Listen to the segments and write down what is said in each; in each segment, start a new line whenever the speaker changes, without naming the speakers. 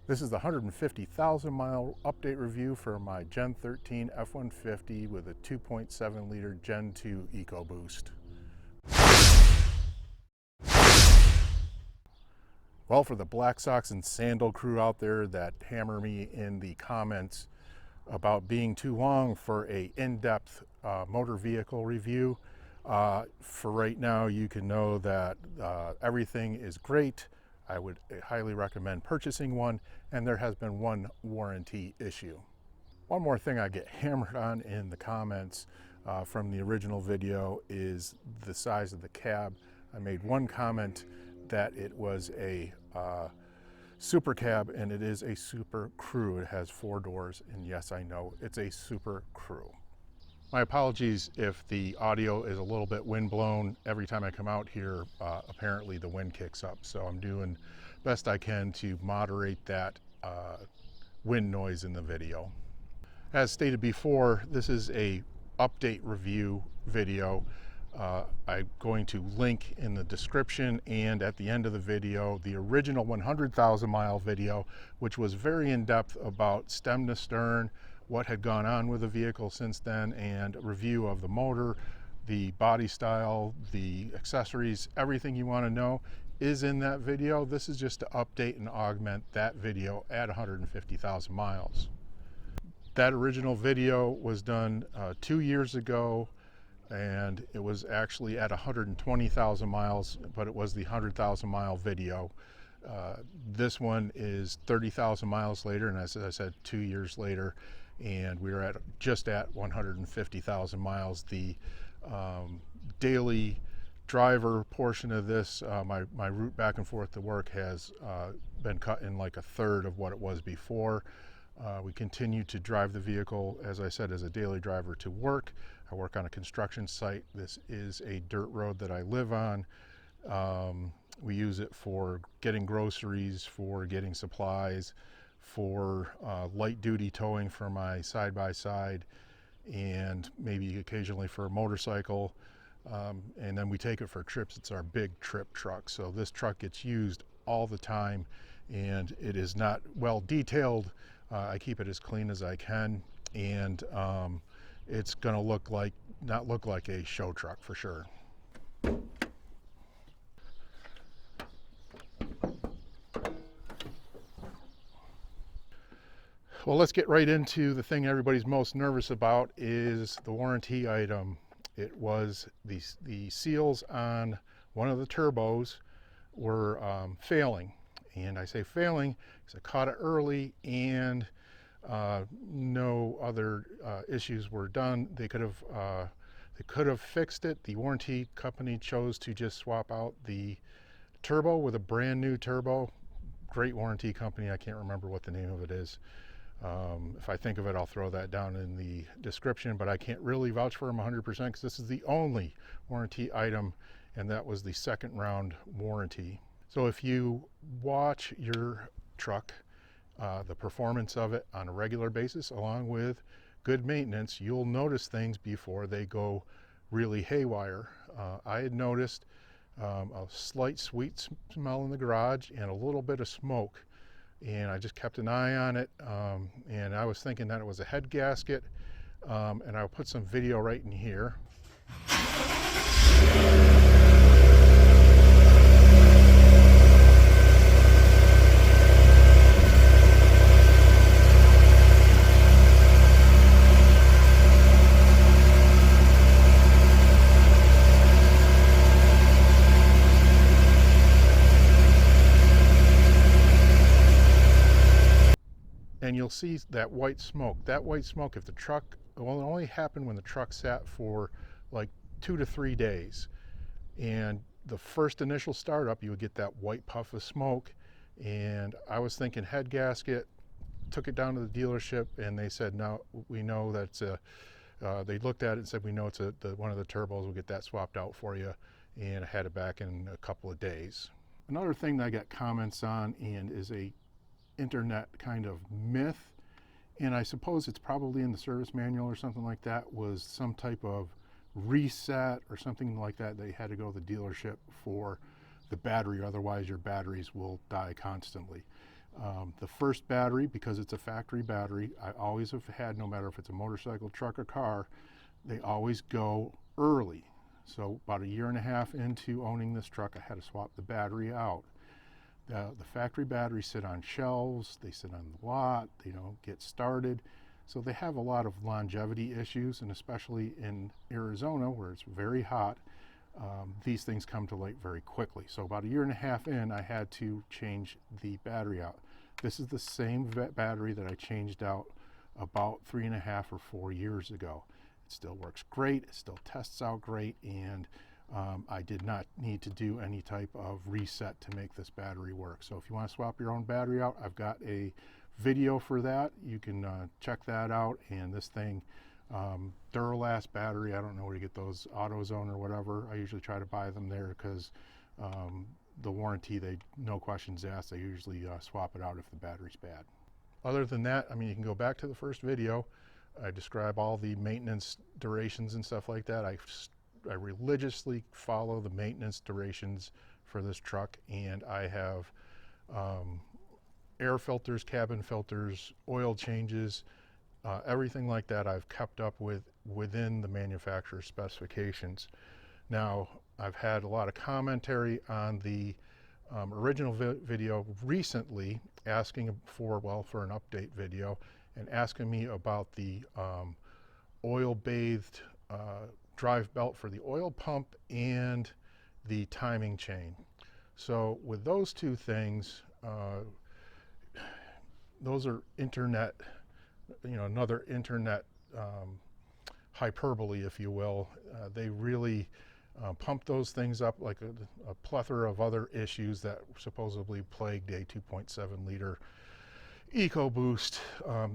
This is the 150,000 mile update review for my Gen 13 F150 with a 2.7 liter Gen 2 Ecoboost. Well, for the Black Socks and Sandal crew out there that hammer me in the comments about being too long for a in-depth motor vehicle review, for right now you can know that everything is great. I would highly recommend purchasing one, and there has been one warranty issue. One more thing I get hammered on in the comments from the original video is the size of the cab. I made one comment that it was a super cab, and it is a super crew. It has 4 doors, and yes, I know it's a super crew. My apologies if the audio is a little bit windblown. Every time I come out here, apparently the wind kicks up, so I'm doing best I can to moderate that wind noise in the video. As stated before, this is a update review video. I'm going to link in the description and at the end of the video the original 100,000 mile video, which was very in-depth about stem to stern, what had gone on with the vehicle since then, and a review of the motor, the body style, the accessories. Everything you want to know is in that video. This is just to update and augment that video at 150,000 miles. That original video was done 2 years ago, and it was actually at 120,000 miles, but it was the 100,000 mile video. This one is 30,000 miles later, and as I said, 2 years later, and we're at just at 150,000 miles. The daily driver portion of this, my route back and forth to work has been cut in like a third of what it was before. We continue to drive the vehicle, as I said, as a daily driver to work. I work on a construction site. This is a dirt road that I live on. We use it for getting groceries, for getting supplies, for light duty towing for my side-by-side, and maybe occasionally for a motorcycle. And then we take it for trips. It's our big trip truck. So this truck gets used all the time, and it is not well detailed. I keep it as clean as I can, and it's going to not look like a show truck for sure. Well, let's get right into the thing everybody's most nervous about is the warranty item. It was the seals on one of the turbos were failing. And I say failing because I caught it early, and no other issues were done. They could have fixed it. The warranty company chose to just swap out the turbo with a brand new turbo. Great warranty company. I can't remember what the name of it is. If I think of it, I'll throw that down in the description, but I can't really vouch for them 100% because this is the only warranty item, and that was the second round warranty. So if you watch your truck, the performance of it on a regular basis, along with good maintenance, you'll notice things before they go really haywire. I had noticed a slight sweet smell in the garage and a little bit of smoke, and I just kept an eye on it, and I was thinking that it was a head gasket, and I'll put some video right in here. And you'll see that white smoke. That white smoke, if the truck, well, it only happened when the truck sat for like 2 to 3 days. And the first initial startup, you would get that white puff of smoke. And I was thinking head gasket, took it down to the dealership, and they said, no, we know that's they looked at it and said, we know it's one of the turbos, we'll get that swapped out for you. And I had it back in a couple of days. Another thing that I got comments on, and is a internet kind of myth, and I suppose it's probably in the service manual or something like that, was some type of reset or something like that. They had to go to the dealership for the battery, otherwise your batteries will die constantly. The first battery, because it's a factory battery, I always have had, no matter if it's a motorcycle, truck, or car, they always go early. So about a year and a half into owning this truck, I had to swap the battery out. The factory batteries sit on shelves, they sit on the lot, they don't get started. So they have a lot of longevity issues, and especially in Arizona where it's very hot, these things come to light very quickly. So about a year and a half in, I had to change the battery out. This is the same battery that I changed out about 3.5 or 4 years ago. It still works great, it still tests out great, and I did not need to do any type of reset to make this battery work. So if you want to swap your own battery out, I've got a video for that. You can check that out. And this thing, Duralast battery, I don't know where you get those, AutoZone or whatever. I usually try to buy them there because the warranty, they no questions asked. They usually swap it out if the battery's bad. Other than that, I mean, you can go back to the first video. I describe all the maintenance durations and stuff like that. I religiously follow the maintenance durations for this truck, and I have air filters, cabin filters, oil changes, everything like that I've kept up with within the manufacturer's specifications. Now, I've had a lot of commentary on the original video recently asking for an update video, and asking me about the oil-bathed drive belt for the oil pump and the timing chain. So with those two things, those are internet, another internet hyperbole, if you will. They really pump those things up like a plethora of other issues that supposedly plagued a 2.7 liter Ecoboost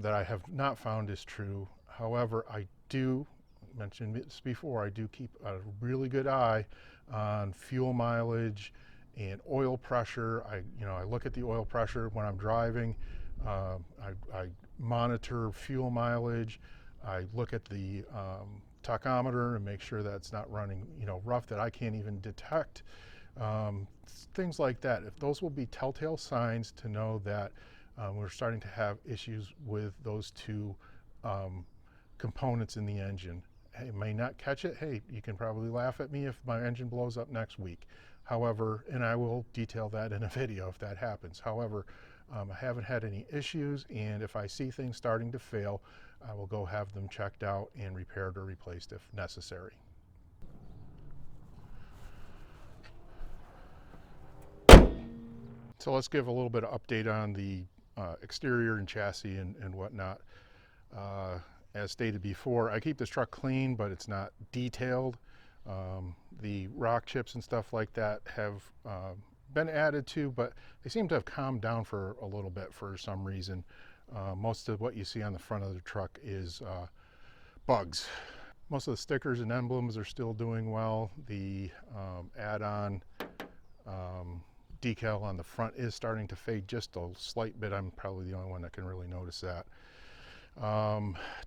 that I have not found is true. However, I do mentioned this before, I do keep a really good eye on fuel mileage and oil pressure. I look at the oil pressure when I'm driving. I monitor fuel mileage. I look at the tachometer and make sure that it's not running, rough, that I can't even detect. Things like that. If those will be telltale signs to know that we're starting to have issues with those two components in the engine. Hey, may not catch it. Hey, you can probably laugh at me if my engine blows up next week. However, and I will detail that in a video if that happens. However, I haven't had any issues, and if I see things starting to fail, I will go have them checked out and repaired or replaced if necessary. So let's give a little bit of update on the exterior and chassis and whatnot. As stated before, I keep this truck clean, but it's not detailed. The rock chips and stuff like that have been added to, but they seem to have calmed down for a little bit for some reason. Most of what you see on the front of the truck is bugs. Most of the stickers and emblems are still doing well. The add-on decal on the front is starting to fade just a slight bit. I'm probably the only one that can really notice that.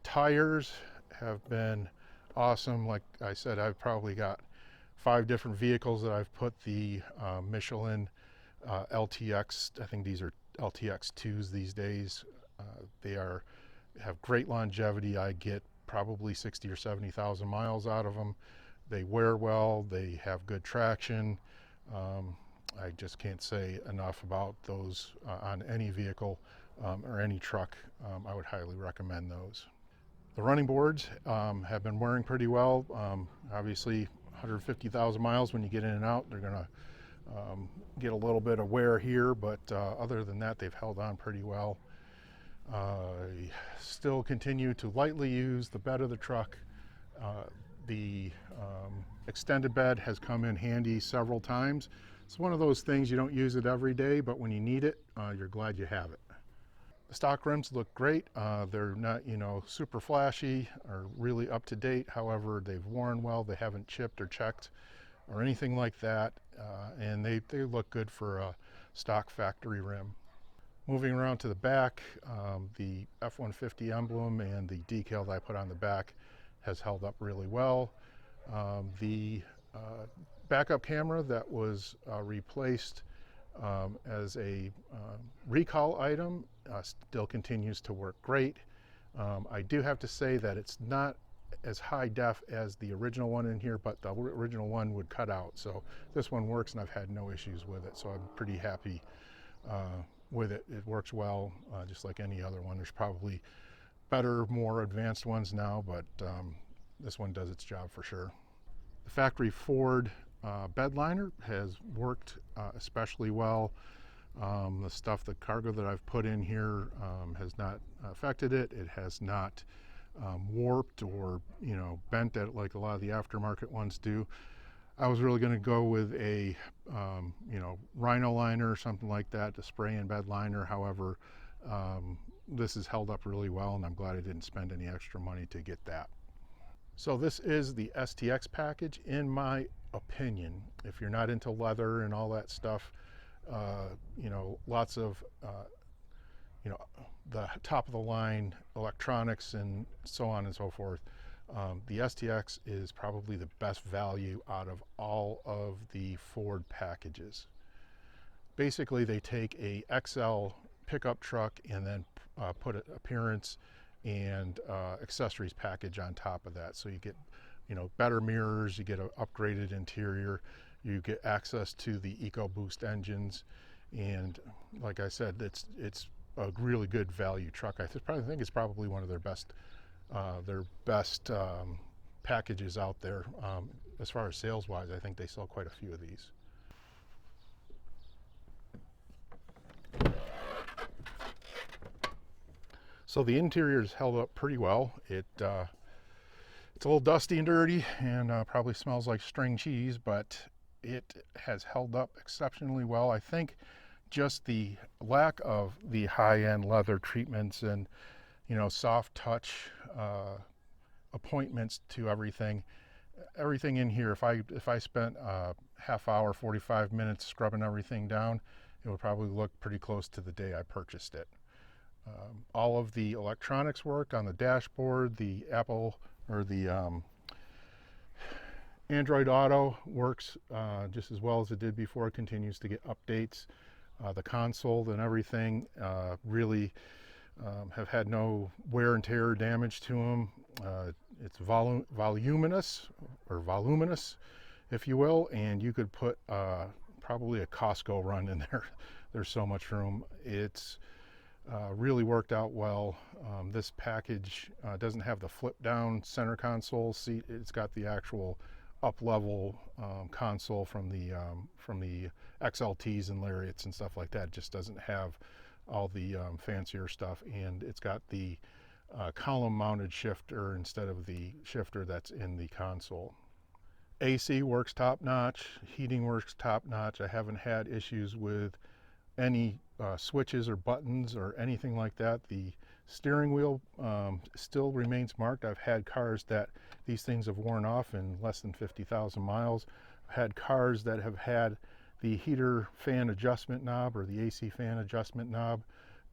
Tires have been awesome. Like I said, I've probably got 5 different vehicles that I've put the Michelin LTX, I think these are LTX 2s these days. They have great longevity. I get probably 60 or 70,000 miles out of them. They wear well, they have good traction. I just can't say enough about those on any vehicle or any truck. I would highly recommend those. The running boards have been wearing pretty well. Obviously 150,000 miles when you get in and out, they're gonna get a little bit of wear here, but other than that, they've held on pretty well. I still continue to lightly use the bed of the truck. The extended bed has come in handy several times. It's one of those things, you don't use it every day, but when you need it, you're glad you have it. The stock rims look great. They're not, super flashy or really up to date. However, they've worn well. They haven't chipped or checked or anything like that. And they look good for a stock factory rim. Moving around to the back, the F150 emblem and the decal that I put on the back has held up really well. The backup camera that was replaced as a recall item, still continues to work great. I do have to say that it's not as high def as the original one in here, but the original one would cut out. So this one works and I've had no issues with it. So I'm pretty happy with it. It works well, just like any other one. There's probably better, more advanced ones now, but this one does its job for sure. The factory Ford bed liner has worked especially well. The cargo that I've put in here has not affected it. It has not warped or bent it like a lot of the aftermarket ones do. I was really going to go with a Rhino liner or something like that, to spray in bed liner. However, this has held up really well, and I'm glad I didn't spend any extra money to get that. So this is the STX package, in my opinion. If you're not into leather and all that stuff, lots of the top of the line electronics and so on and so forth, the STX is probably the best value out of all of the Ford packages. Basically, they take a XL pickup truck and then put an appearance and accessories package on top of that. So you get better mirrors, you get an upgraded interior, you get access to the Ecoboost engines, and like I said, it's a really good value truck. I think it's probably one of their best packages out there. As far as sales wise, I think they sell quite a few of these. So the interior is held up pretty well. It's a little dusty and dirty, and probably smells like string cheese, but it has held up exceptionally well. I think just the lack of the high-end leather treatments and soft touch appointments to everything in here, if I spent a half hour, 45 minutes scrubbing everything down, it would probably look pretty close to the day I purchased it. All of the electronics work on the dashboard. The Apple or the Android Auto works just as well as it did before. It continues to get updates. The console and everything really have had no wear and tear or damage to them. It's voluminous, if you will, and you could put probably a Costco run in there. There's so much room. It's really worked out well. This package doesn't have the flip down center console seat. It's got the actual up level console from the XLTs and Lariats and stuff like that. It just doesn't have all the fancier stuff, and it's got the column mounted shifter instead of the shifter that's in the console. AC works top notch, heating works top notch. I haven't had issues with any switches or buttons or anything like that. The steering wheel still remains marked. I've had cars that these things have worn off in less than 50,000 miles. I've had cars that have had the heater fan adjustment knob or the AC fan adjustment knob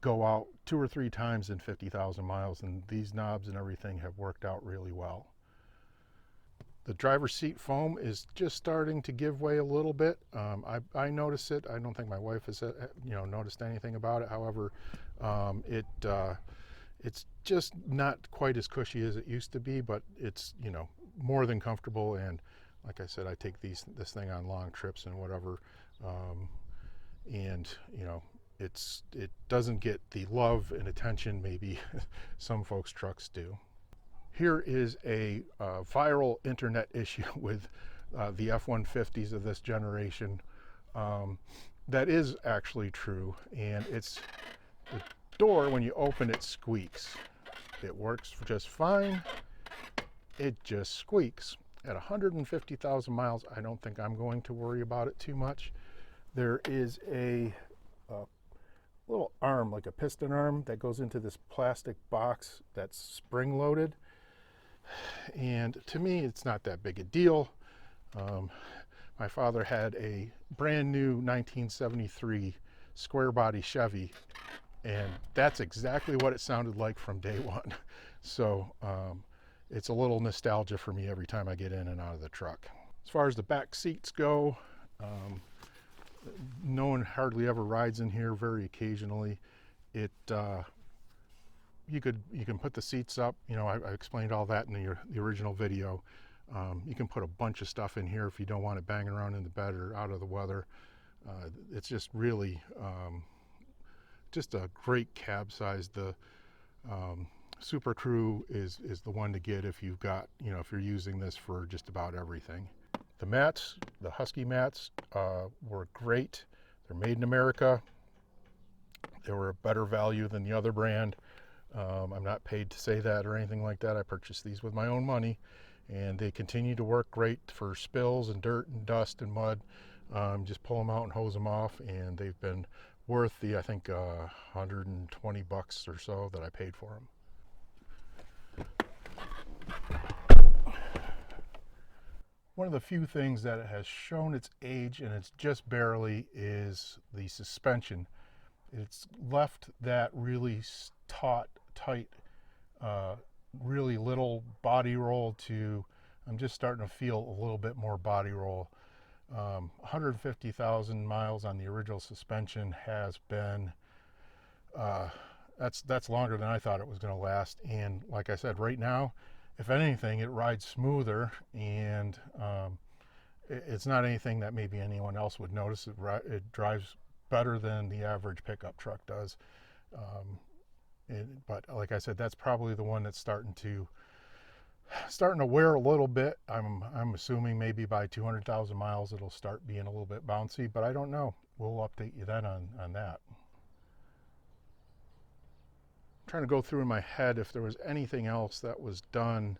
go out 2 or 3 times in 50,000 miles, and these knobs and everything have worked out really well. The driver's seat foam is just starting to give way a little bit. I notice it. I don't think my wife has noticed anything about it. However, it's just not quite as cushy as it used to be, but it's more than comfortable. And like I said, I take this thing on long trips and whatever, and it doesn't get the love and attention maybe some folks' trucks do. Here is a viral internet issue with the F150s of this generation that is actually true, and it's the door, when you open it, squeaks. It works just fine. It just squeaks. At 150,000 miles, I don't think I'm going to worry about it too much. There is a little arm, like a piston arm, that goes into this plastic box that's spring-loaded. And to me, it's not that big a deal. My father had a brand new 1973 square body Chevy, and that's exactly what it sounded like from day one. So it's a little nostalgia for me every time I get in and out of the truck. As far as the back seats go, No one hardly ever rides in here, very occasionally. It you can put the seats up. You know, I explained all that in the original video. You can put a bunch of stuff in here if you don't want it banging around in the bed or out of the weather. It's just really just a great cab size. The Super Crew is the one to get if you've got, you know, if you're using this for just about everything. The mats, the Husky mats, were great. They're made in America. They were a better value than the other brand. I'm not paid to say that or anything like that. I purchased these with my own money, and they continue to work great for spills and dirt and dust and mud. Just pull them out and hose them off, and they've been worth the, I think, 120 bucks or so that I paid for them. One of the few things that has shown its age, and it's just barely, is the suspension. It's left that really taut, tight, really little body roll to, I'm just starting to feel a little bit more body roll. 150,000 miles on the original suspension has been, that's longer than I thought it was going to last. And like I said, right now, if anything, it rides smoother, and it's not anything that maybe anyone else would notice. It drives better than the average pickup truck does. But like I said, that's probably the one that's starting to wear a little bit. I'm assuming maybe by 200,000 miles it'll start being a little bit bouncy, but I don't know. We'll update you then on that. I'm trying to go through in my head if there was anything else that was done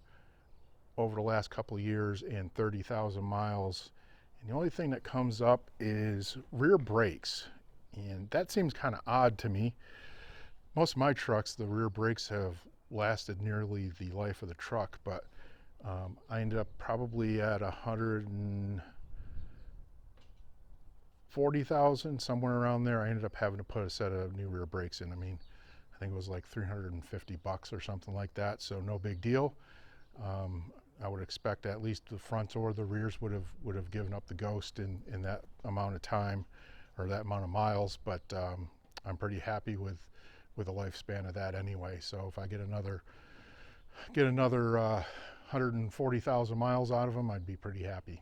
over the last couple of years and 30,000 miles. And the only thing that comes up is rear brakes. And that seems kind of odd to me. Most of my trucks, the rear brakes have lasted nearly the life of the truck, but I ended up probably at 140,000, somewhere around there. I ended up having to put a set of new rear brakes in. I mean, I think it was like 350 bucks or something like that, so no big deal. I would expect at least the fronts or the rears would have given up the ghost in that amount of time or that amount of miles, but I'm pretty happy with the lifespan of that anyway. So if I get another 140,000 miles out of them, I'd be pretty happy.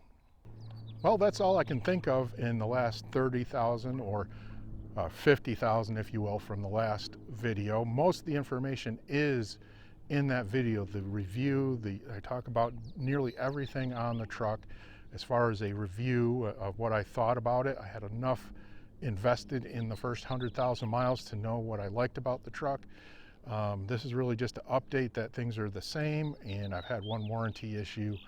Well, that's all I can think of in the last 30,000 or 50,000, if you will, from the last video. Most of the information is in that video, the review. I talk about nearly everything on the truck as far as a review of what I thought about it. I had enough invested in the first 100,000 miles to know what I liked about the truck. This is really just to update that things are the same, and I've had one warranty issue,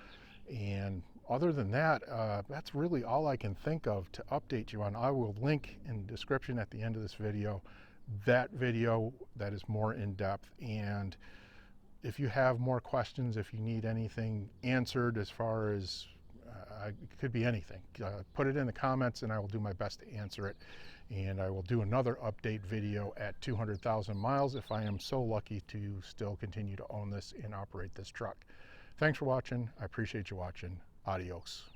and other than that, that's really all I can think of to update you on. I will link in the description at the end of this video that video that is more in depth, and if you have more questions, if you need anything answered as far as it could be anything, put it in the comments and I will do my best to answer it. And I will do another update video at 200,000 miles if I am so lucky to still continue to own this and operate this truck. Thanks for watching. I appreciate you watching. Adios.